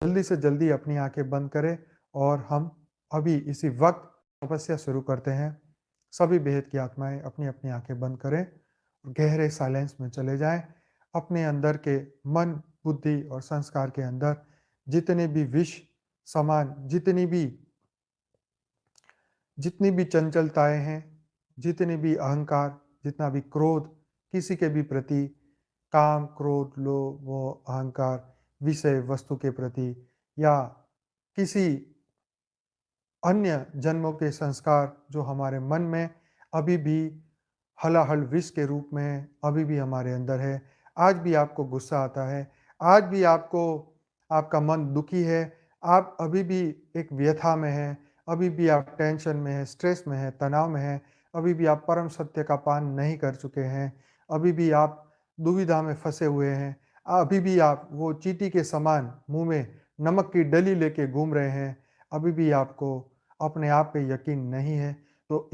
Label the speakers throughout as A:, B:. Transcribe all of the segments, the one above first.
A: जल्दी से जल्दी अपनी आंखें बंद करें और हम अभी इसी वक्त तपस्या शुरू करते हैं। सभी बेहद की आत्माएं अपनी अपनी आंखें बंद करें, गहरे साइलेंस में चले जाएं। अपने अंदर के मन, बुद्धि और संस्कार के अंदर जितने भी विष समान, जितनी भी चंचलताएं हैं, जितने भी अहंकार, जितना भी क्रोध किसी के भी प्रति, काम, क्रोध, लोभ, मोह, अहंकार, विषय वस्तु के प्रति या किसी अन्य जन्मों के संस्कार जो हमारे मन में अभी भी हलाहल विष के रूप में अभी भी हमारे अंदर है। आज भी आपको गुस्सा आता है, आज भी आपको आपका मन दुखी है, आप अभी भी एक व्यथा में हैं, अभी भी आप टेंशन में हैं, स्ट्रेस में हैं, तनाव में हैं, अभी भी आप परम सत्य का पान नहीं कर चुके हैं, अभी भी आप दुविधा में फँसे हुए हैं, अभी भी आप वो चींटी के समान मुँह में नमक की डली लेके घूम रहे हैं, अभी भी आपको अपने आप पे यकीन नहीं है, तो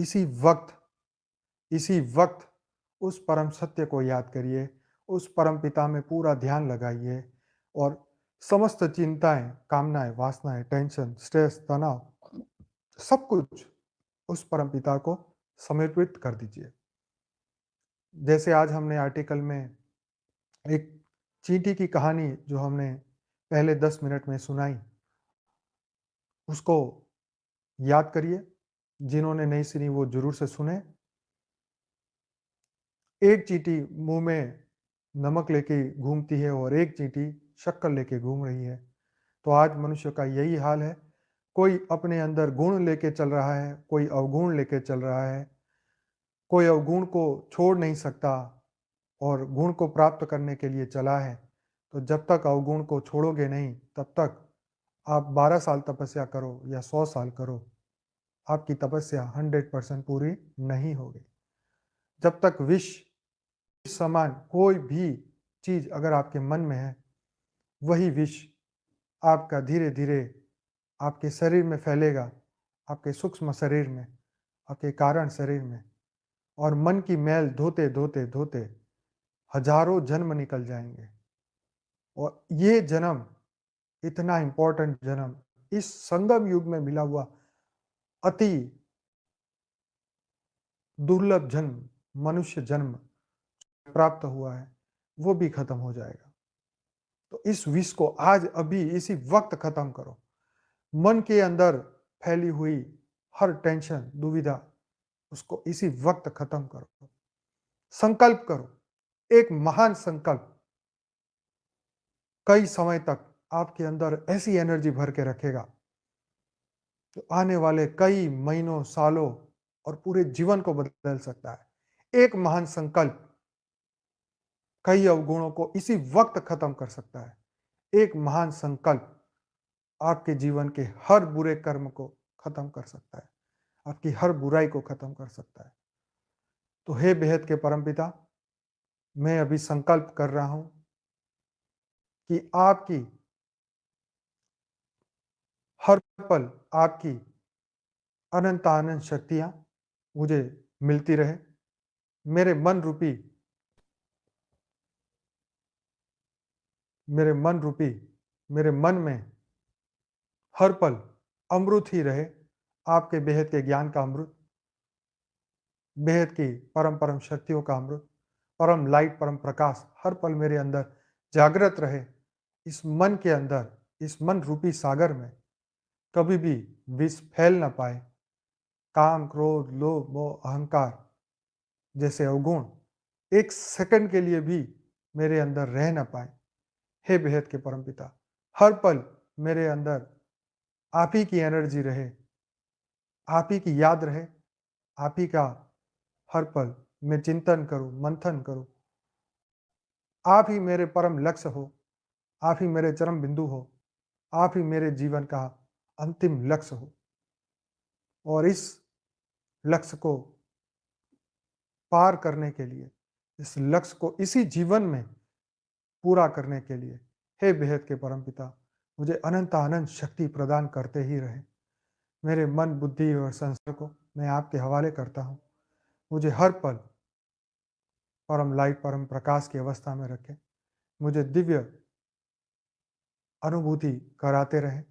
A: इसी वक्त उस परम सत्य को याद करिए, उस परम पिता में पूरा ध्यान लगाइए और समस्त चिंताएं, कामनाएं, वासनाएं, टेंशन, स्ट्रेस, तनाव सब कुछ उस परम पिता को समर्पित कर दीजिए। जैसे आज हमने आर्टिकल में एक चींटी की कहानी जो हमने पहले 10 मिनट में सुनाई, उसको याद करिए। जिन्होंने नहीं सुनी वो ज़रूर से सुने। एक चींटी मुँह में नमक लेके घूमती है और एक चींटी शक्कर लेके घूम रही है। तो आज मनुष्य का यही हाल है। कोई अपने अंदर गुण लेके चल रहा है, कोई अवगुण लेके चल रहा है। कोई अवगुण को छोड़ नहीं सकता और गुण को प्राप्त करने के लिए चला है। तो जब तक अवगुण को छोड़ोगे नहीं, तब तक आप 12 साल तपस्या करो या 100 साल करो, आपकी तपस्या 100% पूरी नहीं होगी। जब तक विष समान कोई भी चीज़ अगर आपके मन में है, वही विष आपका धीरे-धीरे आपके शरीर में फैलेगा, आपके सूक्ष्म शरीर में, आपके कारण शरीर में, और मन की मैल धोते, धोते, धोते हज़ारों जन्म निकल जाएँगे। और ये जन्म, इतना इम्पोर्टेंट जन्म, इस संगम युग में मिला हुआ अति दुर्लभ जन्म, मनुष्य जन्म प्राप्त हुआ है, वो भी खत्म हो जाएगा। तो इस विष को आज अभी इसी वक्त खत्म करो। मन के अंदर फैली हुई हर टेंशन, दुविधा, उसको इसी वक्त खत्म करो। संकल्प करो, एक महान संकल्प कई समय तक आपके अंदर ऐसी एनर्जी भर के रखेगा, तो आने वाले कई महीनों, सालों और पूरे जीवन को बदल सकता है। एक महान संकल्प कई अवगुणों को इसी वक्त खत्म कर सकता है। एक महान संकल्प आपके जीवन के हर बुरे कर्म को खत्म कर सकता है, आपकी हर बुराई को खत्म कर सकता है। तो हे बेहद के परमपिता, मैं अभी संकल्प कर रहा हूं कि आपकी हर पल, आपकी अनंत अनंत शक्तियां मुझे मिलती रहे। मेरे मन रूपी मेरे मन रूपी मेरे मन में हर पल अमृत ही रहे, आपके बेहद के ज्ञान का अमृत, बेहद की परम परम शक्तियों का अमृत, परम लाइट, परम प्रकाश हर पल मेरे अंदर जागृत रहे। इस मन के अंदर, इस मन रूपी सागर में कभी भी विष फैल ना पाए। काम, क्रोध, लोभ, मोह, अहंकार जैसे अवगुण एक सेकंड के लिए भी मेरे अंदर रह ना पाए। हे बेहद के परमपिता, हर पल मेरे अंदर आप ही की एनर्जी रहे, आप ही की याद रहे, आप ही का हर पल मैं चिंतन करूं, मंथन करूं। आप ही मेरे परम लक्ष्य हो, आप ही मेरे चरम बिंदु हो, आप ही मेरे जीवन का अंतिम लक्ष्य हो। और इस लक्ष्य को पार करने के लिए, इस लक्ष्य को इसी जीवन में पूरा करने के लिए, हे बेहद के परमपिता, मुझे अनंत अनंत शक्ति प्रदान करते ही रहे। मेरे मन, बुद्धि और संस्कार को मैं आपके हवाले करता हूँ। मुझे हर पल परम लाइट, परम प्रकाश की अवस्था में रखें। मुझे दिव्य अनुभूति कराते रहें।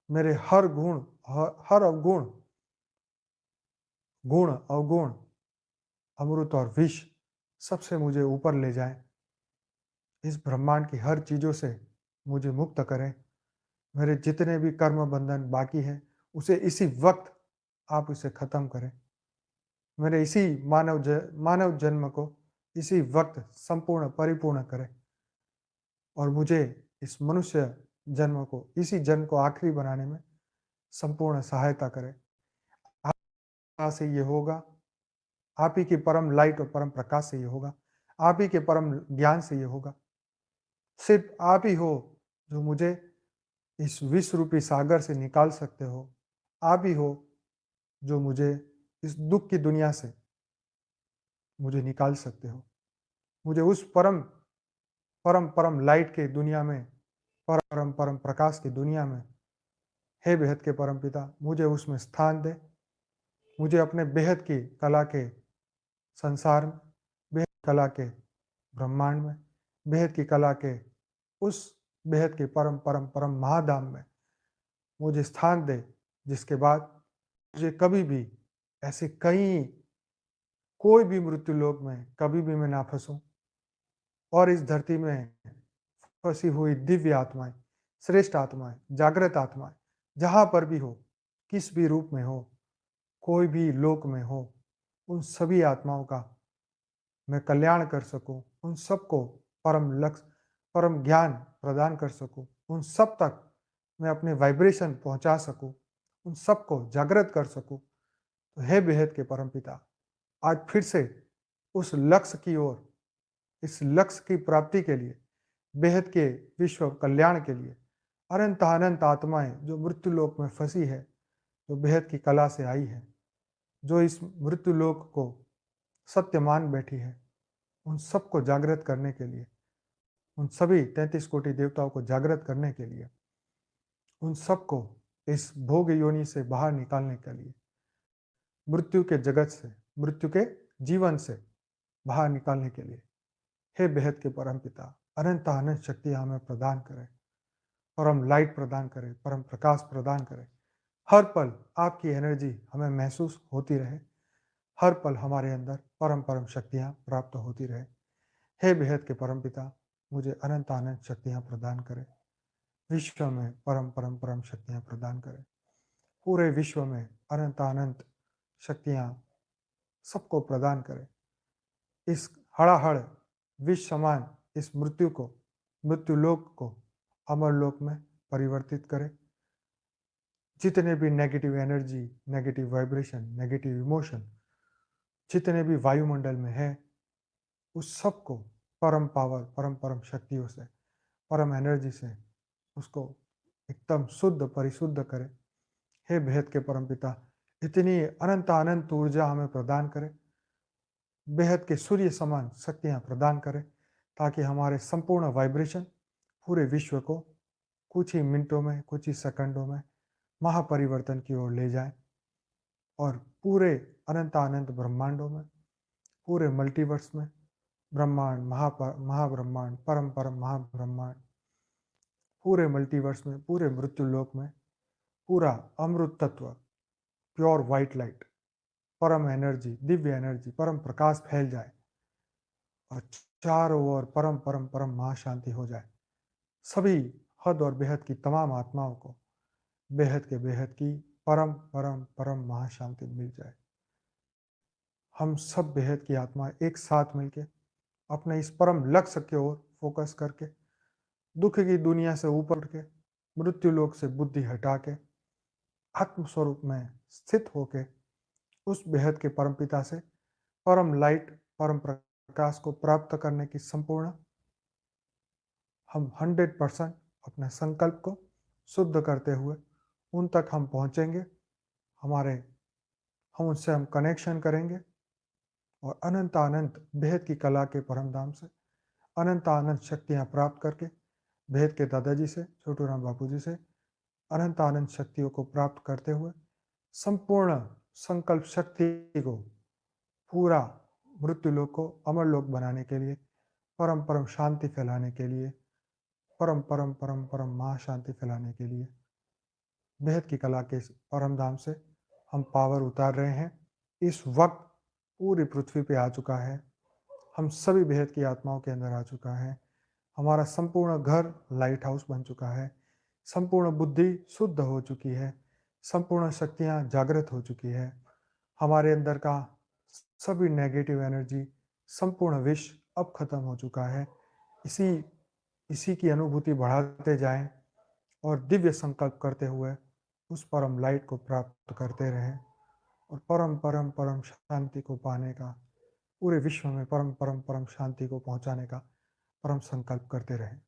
A: मेरे हर गुण, हर अवगुण, गुण, अवगुण, अमृत और विष सबसे मुझे ऊपर ले जाएं। इस ब्रह्मांड की हर चीज़ों से मुझे मुक्त करें। मेरे जितने भी कर्म बंधन बाकी हैं, उसे इसी वक्त आप उसे ख़त्म करें। मेरे इसी मानव जन्म को इसी वक्त संपूर्ण परिपूर्ण करें और मुझे इस मनुष्य जन्म को, इसी जन्म को आखिरी बनाने में संपूर्ण सहायता करें। आप से ये होगा, आप ही के परम लाइट और परम प्रकाश से ये होगा, आप ही के परम ज्ञान से ये होगा। सिर्फ आप ही हो जो मुझे इस विश्व रूपी सागर से निकाल सकते हो। आप ही हो जो मुझे इस दुख की दुनिया से मुझे निकाल सकते हो। मुझे उस परम परम परम लाइट के दुनिया में, परम परम प्रकाश की दुनिया में, हे बेहद के परम पिता, मुझे उसमें स्थान दे। मुझे अपने बेहद की कला के संसार में, बेहद कला के ब्रह्मांड में, बेहद की कला के उस बेहद के परम परम परम महाधाम में मुझे स्थान दे, जिसके बाद मुझे कभी भी ऐसे कहीं, कोई भी मृत्यु लोक में कभी भी मैं ना फंसूं और इस धरती में फंसी हुई दिव्य आत्माएं, श्रेष्ठ आत्माएं, जागृत आत्माएं, जहां पर भी हो, किस भी रूप में हो, कोई भी लोक में हो, उन सभी आत्माओं का मैं कल्याण कर सकूं, उन सबको परम लक्ष्य, परम ज्ञान प्रदान कर सकूं, उन सब तक मैं अपने वाइब्रेशन पहुंचा सकूं, उन सबको जागृत कर सकूं। तो हे बेहद के परमपिता, आज फिर से उस लक्ष्य की ओर, इस लक्ष्य की प्राप्ति के लिए, बेहद के विश्व कल्याण के लिए अनंत अनंत आत्माएं जो मृत्यु लोक में फंसी है, जो बेहद की कला से आई है, जो इस मृत्यु लोक को सत्य मान बैठी है, उन सबको जागृत करने के लिए, उन सभी 33 कोटि देवताओं को जागृत करने के लिए, उन सबको इस भोग योनि से बाहर निकालने के लिए, मृत्यु के जगत से, मृत्यु के जीवन से बाहर निकालने के लिए, हे बेहद के परम पिता, अनंत अनंत शक्ति हमें प्रदान करें, परम लाइट प्रदान करें, परम प्रकाश प्रदान करें। हर पल आपकी एनर्जी हमें महसूस होती रहे, हर पल हमारे अंदर परम परम शक्तियाँ प्राप्त होती रहे। हे बेहद के परम पिता, मुझे अनंत अनंत शक्तियाँ प्रदान करें, विश्व में परम परम परम शक्तियाँ प्रदान करें, पूरे विश्व में अनंत अनंत शक्तियाँ सबको प्रदान करें। इस हड़ाहड़ विष समान इस मृत्यु को, मृत्यु लोक को अमर लोक में परिवर्तित करें। जितने भी negative energy, negative vibration, negative emotion जितने भी वायुमंडल में है, उस सब को परम पावर, परम परम शक्तियों से, परम एनर्जी से उसको एकदम शुद्ध परिशुद्ध करें। हे बेहद के परम पिता, इतनी अनंत अनंत ऊर्जा हमें प्रदान करें, बेहद के सूर्य समान शक्तियाँ प्रदान करें, ताकि हमारे संपूर्ण वाइब्रेशन पूरे विश्व को कुछ ही मिनटों में, कुछ ही सेकंडों में महापरिवर्तन की ओर ले जाए और पूरे अनंत अनंत ब्रह्मांडों में, पूरे मल्टीवर्स में, ब्रह्मांड, महाब्रह्मांड, परम परम महाब्रह्मांड, पूरे मल्टीवर्स में, पूरे मृत्यु लोक में पूरा अमृत तत्व, प्योर वाइट लाइट, परम एनर्जी, दिव्य एनर्जी, परम प्रकाश फैल जाए और चारों ओर परम परम परम महाशांति हो जाए। सभी हद और बेहद की तमाम आत्माओं को बेहद की परम परम परम महाशांति मिल जाए। हम सब बेहद की आत्मा एक साथ मिलके अपने इस परम लक्ष्य की ओर फोकस करके, दुख की दुनिया से ऊपर उठ के, मृत्यु लोक से बुद्धि हटा के, आत्म स्वरूप में स्थित होके उस बेहद के परमपिता से परम लाइट, परम प्रकाश को प्राप्त करने की संपूर्ण हम 100% अपने संकल्प को शुद्ध करते हुए उन तक हम पहुंचेंगे। हम उनसे हम कनेक्शन करेंगे और अनंत अनंत भेद की कला के परम धाम से अनंत अनंत शक्तियाँ प्राप्त करके, भेद के दादाजी से, छोटू राम बापू जी से अनंत अनंत शक्तियों को प्राप्त करते हुए संपूर्ण संकल्प शक्ति को पूरा मृत्यु लोक को अमर लोक बनाने के लिए, परम परम शांति फैलाने के लिए परम परम परम परम महाशांति फैलाने के लिए बेहद की कला के इस परम धाम से हम पावर उतार रहे हैं। इस वक्त पूरी पृथ्वी पे आ चुका है। हम सभी बेहद की आत्माओं के अंदर आ चुका है। हमारा संपूर्ण घर लाइट हाउस बन चुका है। संपूर्ण बुद्धि शुद्ध हो चुकी है। संपूर्ण शक्तियाँ जागृत हो चुकी है। हमारे अंदर का सभी नेगेटिव एनर्जी, संपूर्ण विष अब खत्म हो चुका है। इसी इसी की अनुभूति बढ़ाते जाएं और दिव्य संकल्प करते हुए उस परम लाइट को प्राप्त करते रहें और परम परम परम शांति को पाने का, पूरे विश्व में परम परम परम शांति को पहुंचाने का परम संकल्प करते रहें।